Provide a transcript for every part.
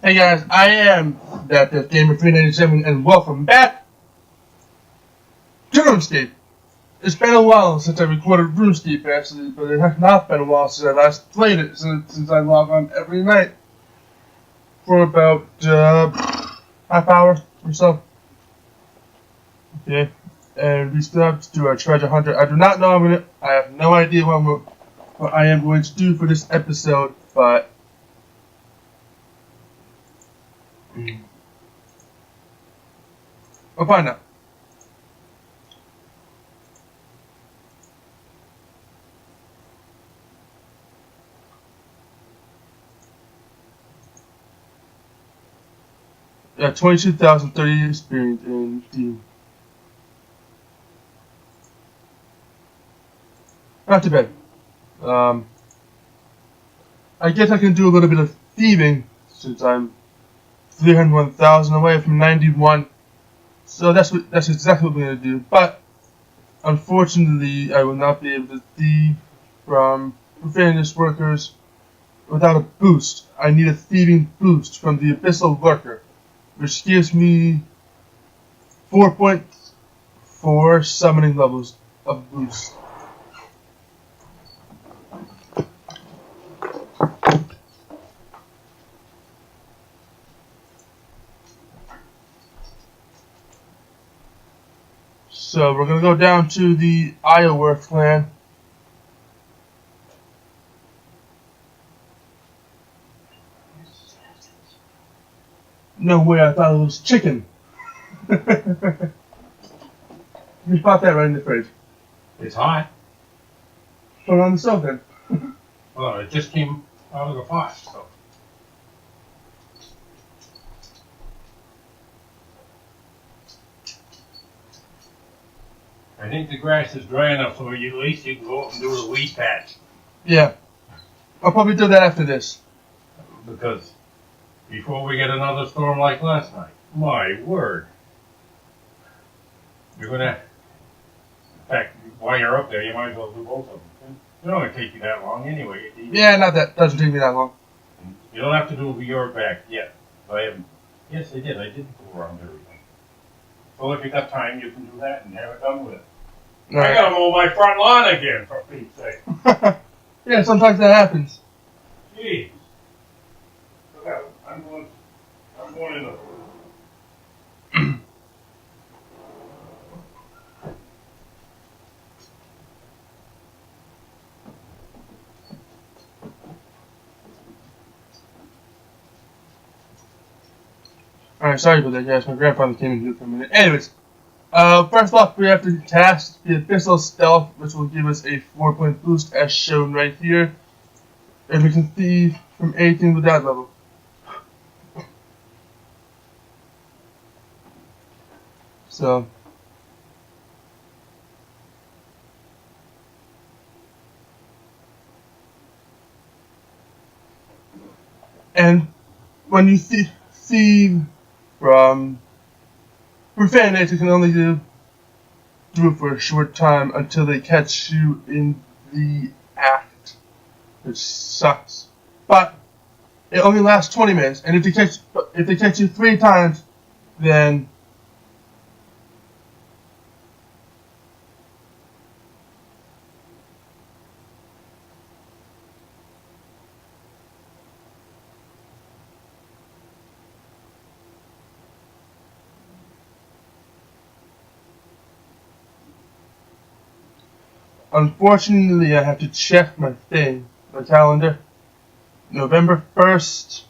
Hey guys, I am that Gamer 397 and welcome back to Runescape. It's been a while since I recorded Runescape actually, but it has not been a while since I last played it since I log on every night for about half hour or so. Okay, and we still have to do our treasure hunter. I do not know I have no idea what I am going to do for this episode, but we'll find out. Yeah, 22,030 experience in Thieving. Not too bad. I guess I can do a little bit of thieving since I'm 301,000 away from 91. So that's exactly what we're gonna do. But unfortunately, I will not be able to thieve from Profaneness workers without a boost. I need a thieving boost from the Abyssal Lurker, which gives me 4.4 summoning levels of boost. So we're gonna go down to the Iowa clan. No way, I thought it was chicken. You spot that right in the fridge. It's hot. Put it on the stove then. Well, it just came out of the pot, so. I think the grass is dry enough so at least you can go out and do the weed patch. Yeah. I'll probably do that after this. Because before we get another storm like last night, my word. You're gonna, in fact, while you're up there, you might as well do both of them. It don't take you that long anyway. Yeah, doesn't take me that long. You don't have to do your back yet. I haven't. Yes, I did. I did go around everything. So if you got time, you can do that and have it done with it. Right. I gotta mow my front lawn again, for Pete's sake. Yeah, sometimes that happens. Jeez. Look out. I'm going in the... Alright, sorry about that, guys. My grandfather came in here for a minute. Anyways, first off, we have to cast the Abyssal Stealth, which will give us a 4-point boost as shown right here. And we can thieve from anything with that level. So, and when you thieve from Profaneness, you can only do it for a short time until they catch you in the act, which sucks. But it only lasts 20 minutes, and if they catch you 3 times, then unfortunately I have to check my calendar. November 1st,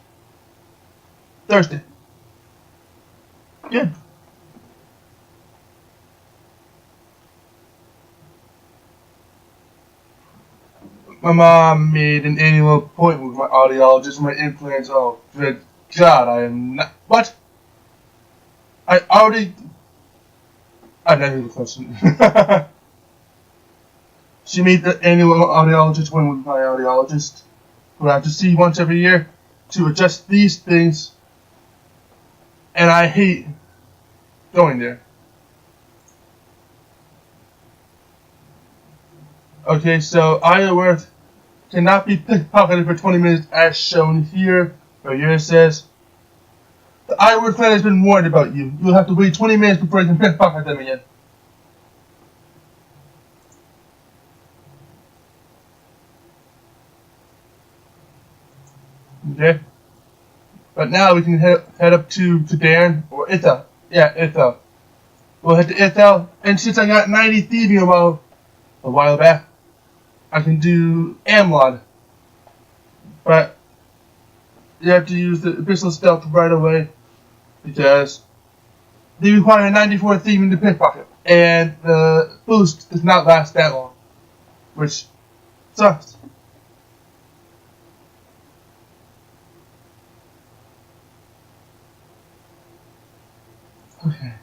Thursday. Good. My mom made an annual appointment with my audiologist for my implants. Oh, good God, I am not. What? I already. I never the question. She made the annual audiologist appointment with my audiologist, who I have to see once every year to adjust these things, and I hate going there. Okay, so Iowa cannot be pickpocketed for 20 minutes as shown here. Right here it says The Iowa clan has been warned about you. You'll have to wait 20 minutes before you can pickpocket them again. Okay? But now we can head up to Darren or Ithel. Yeah, Ithel. We'll head to Ithel, and since I got 90 thieving a while back, I can do Amlod. But you have to use the Abyssal Stealth right away because they require 94 thieving to pickpocket, and the boost does not last that long, which sucks. Okay.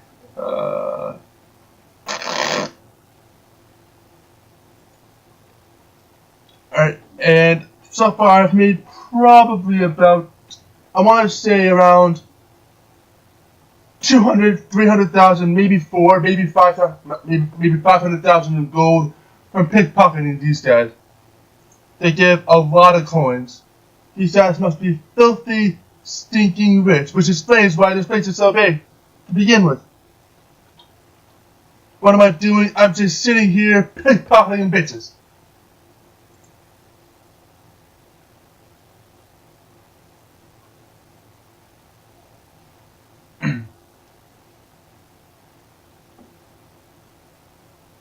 Alright, and so far I've made probably about, I want to say around 200, 300,000, maybe 4, maybe 5, maybe 500,000 in gold from pickpocketing these guys. They give a lot of coins. These guys must be filthy, stinking rich, which explains why this place is so big to begin with. What am I doing? I'm just sitting here pickpocketing bitches.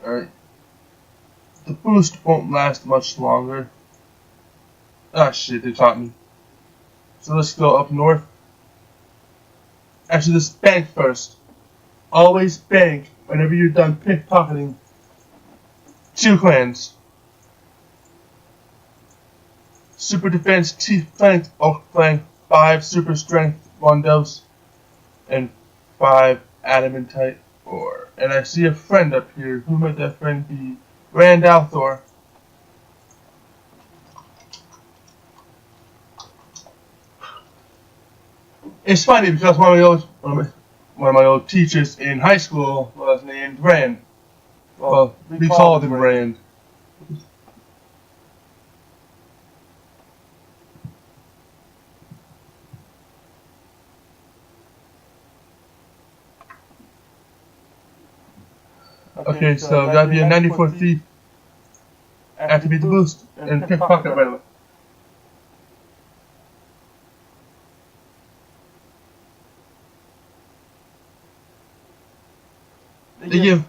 Alright. The boost won't last much longer. Ah shit, they caught me. So let's go up north. Actually, let's bank first. Always bank whenever you're done pickpocketing 2 clans. Super defense, teeth flank, oak flank, 5 super strength Rondos, and 5 adamantite ore. And I see a friend up here. Who might that friend be? Randalthor. It's funny because one of my old teachers in high school was named Rand. Well, we called him Rand. Okay, so gotta be a 94 thief. Activate the boost and pickpocket right away. They give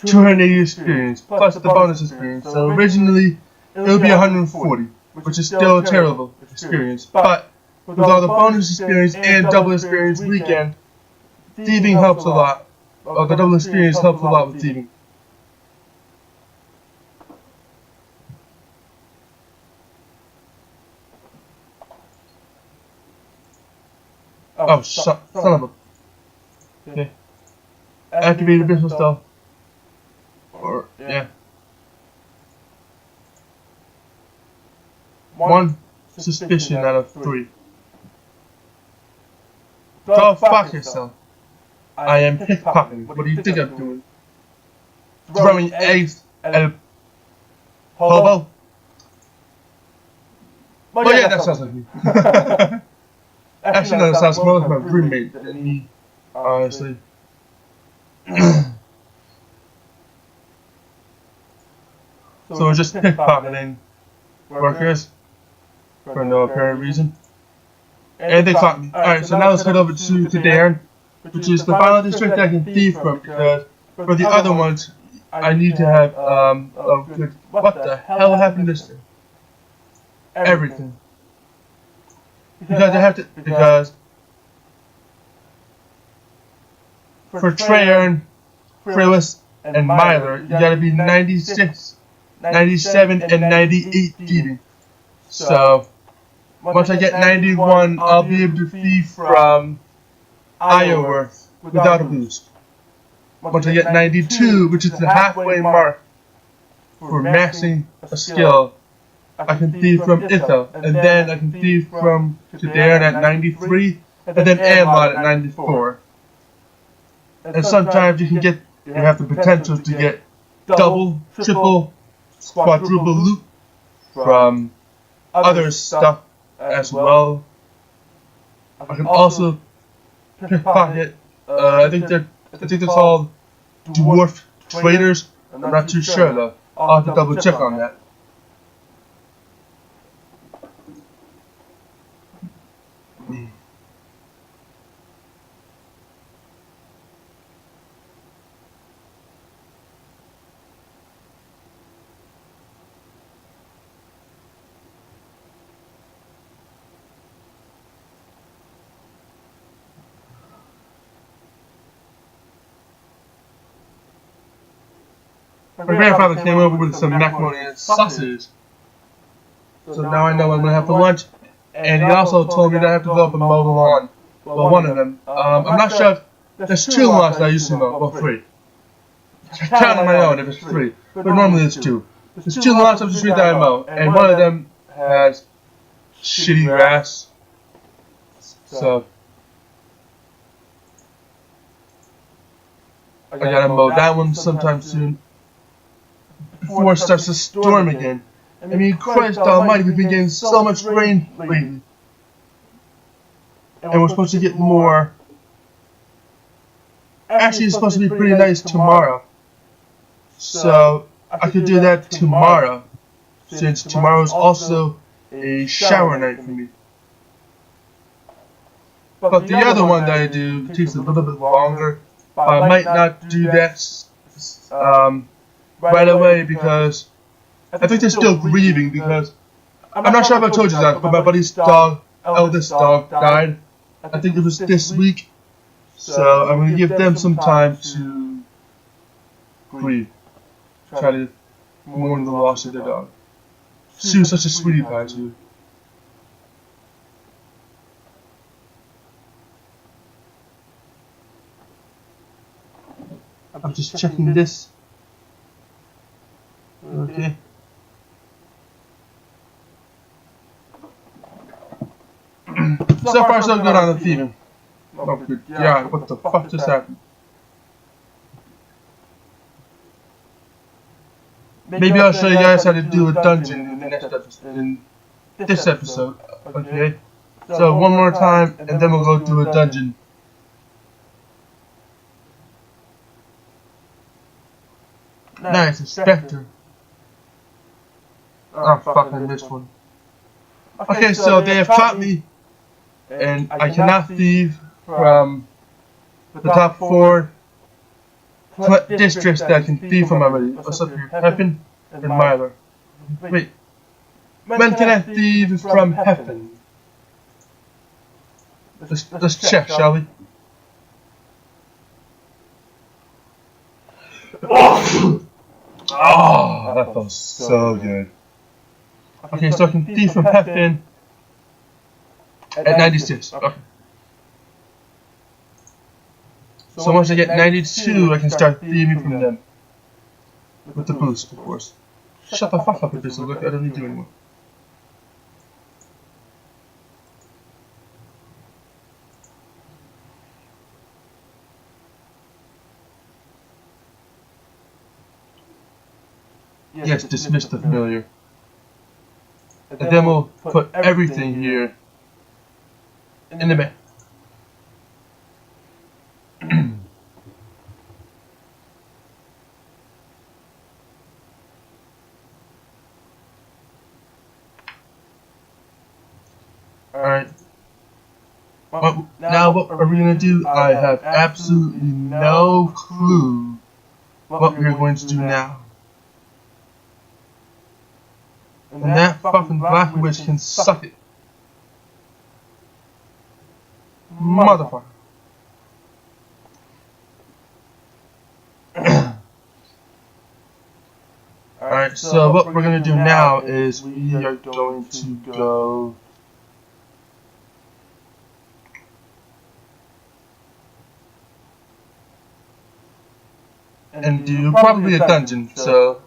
280 experience plus the bonus experience. So originally it would be 140, which is still a terrible experience. But with all the bonus experience and double experience weekend, thieving helps a lot. The double experience helps a lot with thieving. Oh, son of a... Okay. Activate Abyssal Stealth. Or, yeah. 1 suspicion out of 3. Go fuck yourself. I am pickpocketing. What do you think I'm doing? Throwing eggs at a hobo? Well, yeah, that sounds like me. Actually, no, that sounds more like my roommate than me, honestly. So we're just pickpocketing workers for no apparent reason. And they caught me. Alright, so now let's head over to Darren, which is the final district I can thieve from, because for the other ones, I need to have a good... What the hell happened this thing? Everything. Because I have to... Because... For Treyarch, Frillis, and Myler, you gotta be 96, 97, and 98 thieving. So... Once I get 91, I'll be able to thieve from Iowa without a boost. Once I get 92, which is the halfway mark for maxing a skill, I can thieve from Ithel, and then I can thieve from Darren at 93, and then Amlot at 94. And sometimes you have the potential to get double, triple, quadruple loot from other stuff as well. I can also pickpocket. I think they're called dwarf traders. I'm not too sure though. I'll have to double check on that. My grandfather came over with some macaroni and sausage. So now I know what I'm going to have for lunch. And he also told me that I have to go up and mow the lawn. Well, one of them. I'm not sure if there's 2 lawns that I used to mow. Well, 3. Counting my own if it's 3. But normally it's 2. There's 2 lawns up the street that I mow. And one of them has shitty grass. So I gotta mow that one sometime soon. Before it starts to storm again. I mean, Christ almighty, we've been getting so much rain lately. And we're supposed to get more. Actually, it's supposed to be pretty nice tomorrow. So, I could do that tomorrow. Since tomorrow's also a shower night for me. But the other one that I do takes a little bit longer. But I might not do that right away because I think they're still grieving because I'm not sure if I told you that, but my buddy's dog, eldest dog, died. I think it was this week. So I'm going to give them some time to grieve. Try to mourn the loss of their dog. She was such a sweetie pie too. I'm just checking this. Okay. So far so good on the thieving. Oh good God, what the fuck just happened? Maybe I'll show you guys how to do a dungeon in the next episode, in this episode. Okay? So one more time and then we'll go do a dungeon. Nice, Inspector. Oh fuck, I missed one. Okay, so they have caught me, and I cannot thieve from the top 4 districts that I can thieve from already. What's up here? Heffen and Myler. Wait, when can I thieve from Heffen? Let's check, shall we? Oh, that felt so good. Okay, so I can thieve from Heffen at 96. Okay. So once I get 92, I can start thieving from them. With the boost, of course. Shut the fuck up with this, look, I don't need to anymore. Yes, dismiss the familiar. And then we'll put everything here in the map. Alright. Well, now what are we going to do? I have absolutely no clue what we're going to do now. And that fucking black witch can suck it. Motherfucker. Alright, so what we're going to do now is we are going to go and do probably a dungeon. So,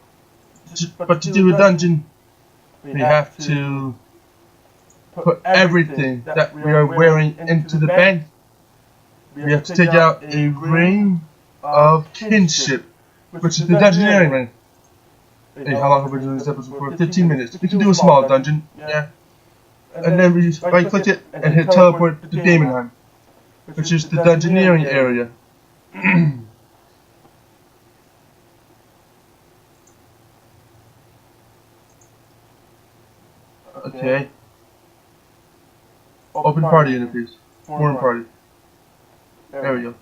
but to do a dungeon, we have to put everything that we are wearing into the bank. We have to take out a ring of kinship, which is the dungeoneering ring. Hey, how long have we been doing this episode for? 15 minutes. We can do a small dungeon. Yeah. And then we just right click it and hit teleport to Daemonheim, which is the dungeoneering area. Okay. Open party interface. Foreign party. There we go.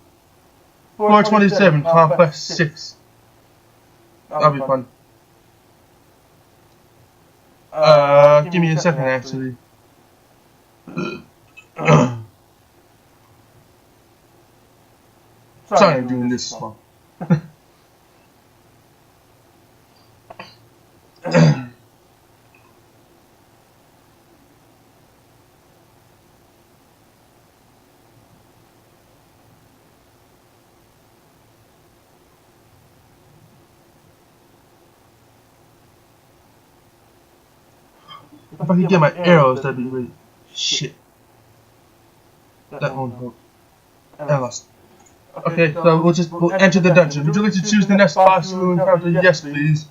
427, complex 6. That'll be fun. Give me a second actually. Sorry I'm doing this small. If I could get my arrows, that'd be great. Shit. That won't help. I lost. Okay, so we'll enter the dungeon. Would you like to choose the next boss we will encounter? Yes, please.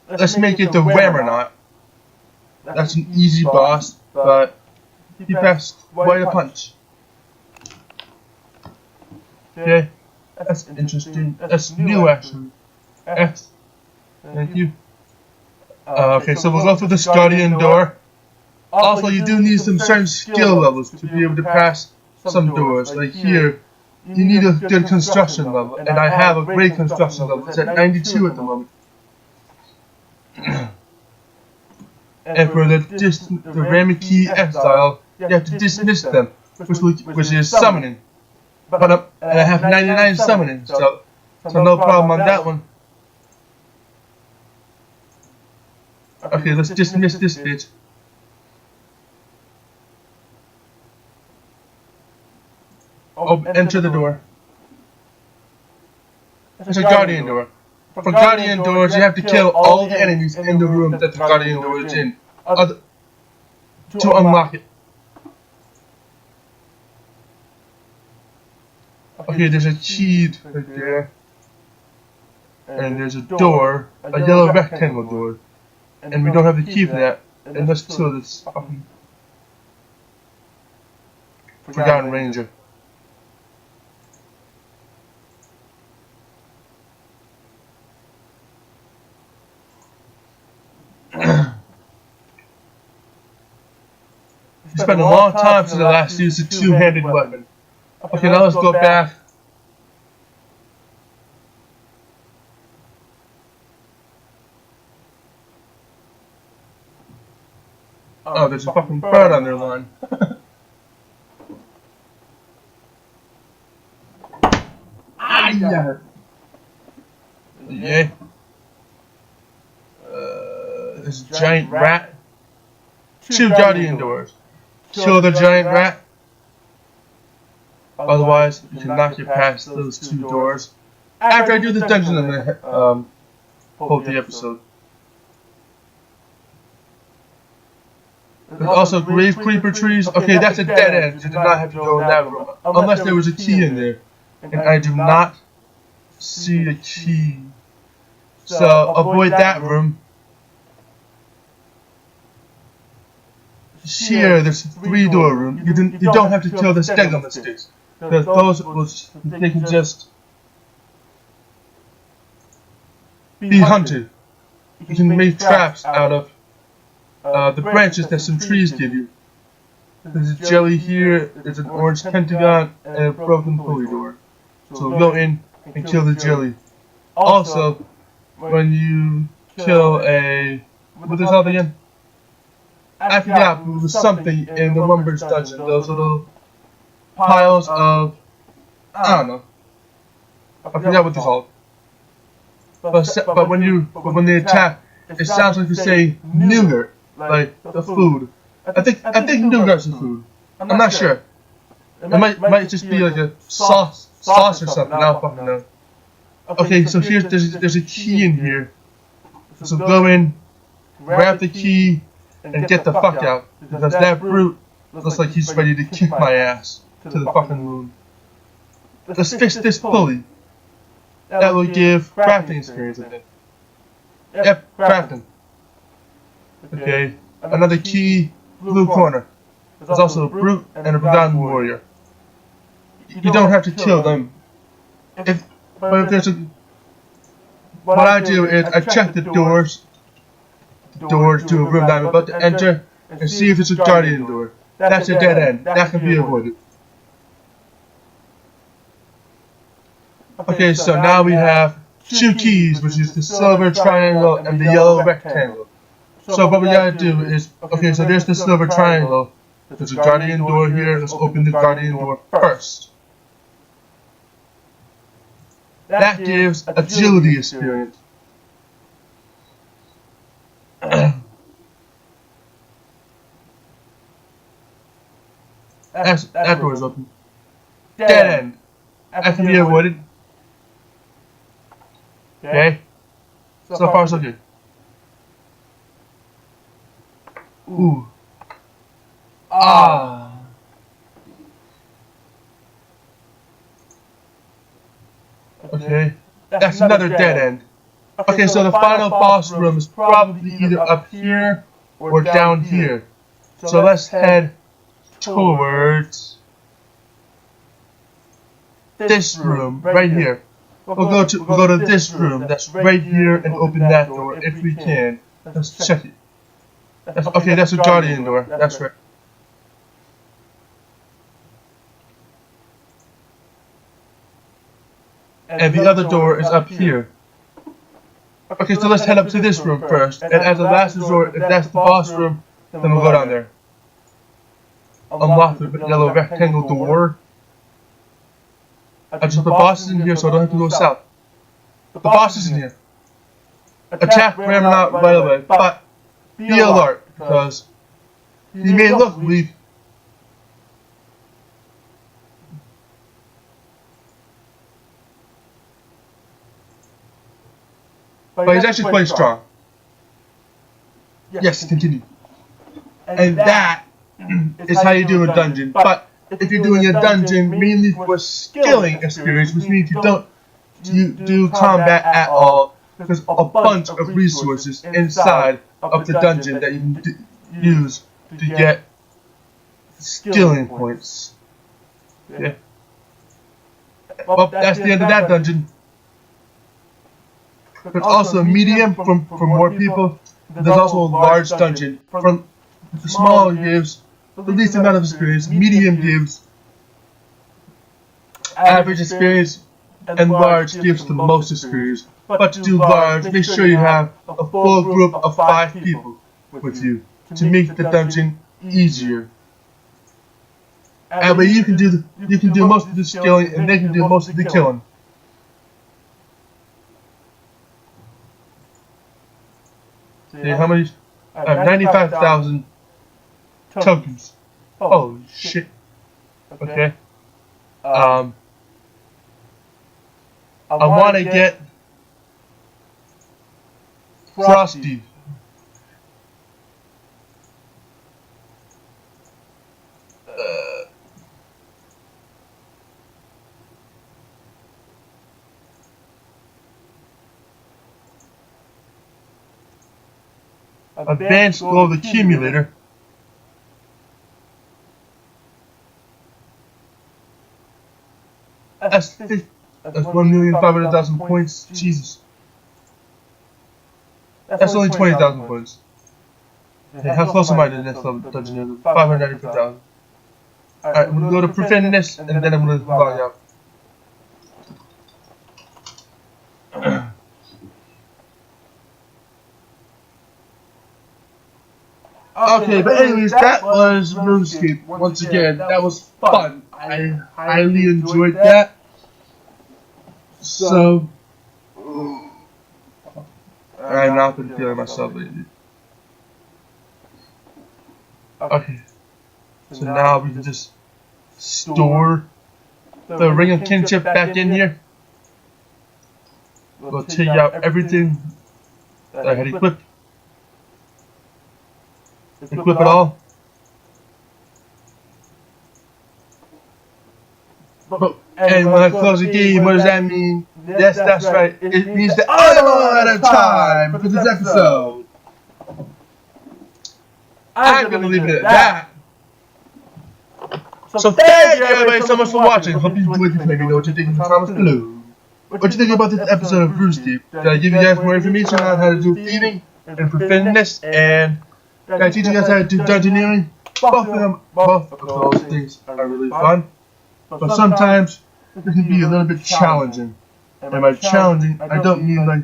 Let's make it the Whammernaut. That's an easy boss, but he passed quite a punch. Okay, that's interesting. That's new actually. X. Thank you. Okay, so we'll go through this guardian door. Also, you do need some certain skill levels to be able to pass some doors. Like here, you need a good construction level, and I have a great construction level. It's at 92 at the moment. And for the Ramiki Exile, you have to dismiss them, which is summoning. But and I have 99 summoning, so no problem on that one. Okay, let's dismiss this bitch. Enter the door. It's a guardian door. For guardian doors, you have to kill all the enemies in the room that the guardian door is in to unlock it. Okay, there's a key right there. And there's a door, a yellow rectangle door. And we don't have the key for that. And let's kill this fucking Forgotten Ranger. It's been a long time since I last used a two-handed weapon. Okay, now let's go back. Oh, there's a fucking bird on their line. Yeah. There's a giant rat. Two guardian doors. Kill the giant rat. Otherwise, you cannot get past those two doors. After I do the dungeon, I'm gonna hold the episode. There's also grave creeper trees. Okay, that's a dead end. You did not have to go in that room. Unless there was a key in there. And I do not see a key. So avoid that room. Here, there's a 3-door room. You don't have to kill the stegomatics. Because they can just be hunted. You can make traps out of the branches that some trees give you. There's a jelly here, there's an orange pentagon, and a broken pulley door. So go in and kill the jelly. Also, when you kill a... what is that again? I forgot, there was something in the Lumber's dungeon. Those little piles of... I don't know. I forgot what they're called. But when they attack, it sounds like they say nougat. Like the food. I think nougat's the food. I'm not sure. It might just be like a sauce or something. I don't fucking know. Okay, so there's a key in here. So go in, grab the key, and get the fuck out. Because that brute looks like he's ready to kick my ass to the fucking moon. Let's fix this pulley. That will give crafting experience, I think. Yep, crafting. Okay, another key, blue corner. There's also a brute and a forgotten warrior. You don't have to kill them. But if there's a... What I do is I check the doors to a room that I'm about to enter and see if it's a guardian door. That's a dead end. That can be avoided. Okay, so now we have two keys, which is the silver triangle and the yellow rectangle. So what we gotta do is, okay, so there's the silver triangle. There's a guardian door here. Let's open the guardian door first. That gives agility experience. That door is open. Dead end. That can be avoided. Okay. So far so good. Ooh. Ah. Okay. That's another dead end. Okay, so the final boss room is probably either up here or down here. So let's head towards this room right here. We'll go to this room that's right here and open that door if we can. Let's check it. Okay, that's a guardian door. That's right. And the other door is up here. Okay, so let's head up to this room first. And as a last resort, if that's the boss room, then we'll go down there. Unlock the yellow rectangle door. I just put bosses in here so I don't have to go south. The boss is in here. Attack, ram him out right away, but be alert, because he may look weak. But he's actually quite strong. Yes, continue. And that is how you do a dungeon. But if you're doing a dungeon mainly for skilling experience, which means you don't do combat at all, there's a bunch of resources inside of the dungeon that you can use to get skilling points. Yeah. Well, that's the end of that dungeon. There's also a medium for more people. There's also a large dungeon. From the small gives the least amount of experience. Medium gives average experience, and large gives the most experience. But to do large, make sure you have a full group of 5 people with you to make the dungeon easier. That way you can do most of the skilling and they can do most of the killing. See how many? I have 95,000 tokens. Holy shit. Okay. I want to get Frosty. Advanced gold accumulator. That's 1,500,000 points. Jesus. That's only 20,000 points. Okay, how close am I to the next level dungeon? 594,000. Alright, I'm gonna go to prevent this, and then I'm gonna log out. Okay, but anyways, that was Runescape. Once again, that was fun. I highly enjoyed that. So, I've not been feeling myself lately. Okay, so now we can just store the Ring of Kinship back in here. We'll take out everything that I had equipped. Equip it all. And when I close the game, what does that mean? Yes, that's right. It means the animal at a time for this episode. I'm gonna leave it at that. So thank you everybody so much for watching. Hope you enjoyed this. Let me know what you think in the comments below. What you think about this episode of Runescape? Did I give you guys more information on how to do thieving and profaneness, and did I teach you guys how to do dungeoneering? Both of those things are really fun, but sometimes it can be a little bit challenging. And by challenging, I don't mean like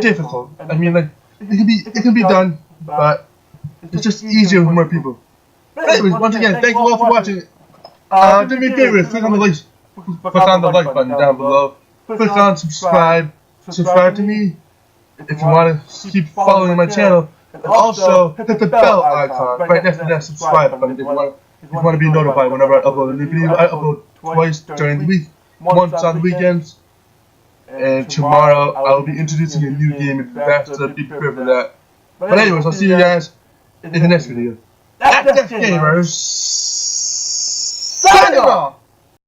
difficult. I mean like it can be done, but it's just easier with more people. But anyways, once again, thank you all for watching. Do me a favor, click on the like button down below. Click on subscribe. Subscribe to me if you want to keep following my channel. And also hit the bell icon right next to that subscribe button if you want to be notified whenever I upload a new video. I upload twice during the week, once on the weekends, and tomorrow I will be introducing a new game in advance, so be prepared for that. But anyways, I'll see you guys in the next video. That's Gamers signing off!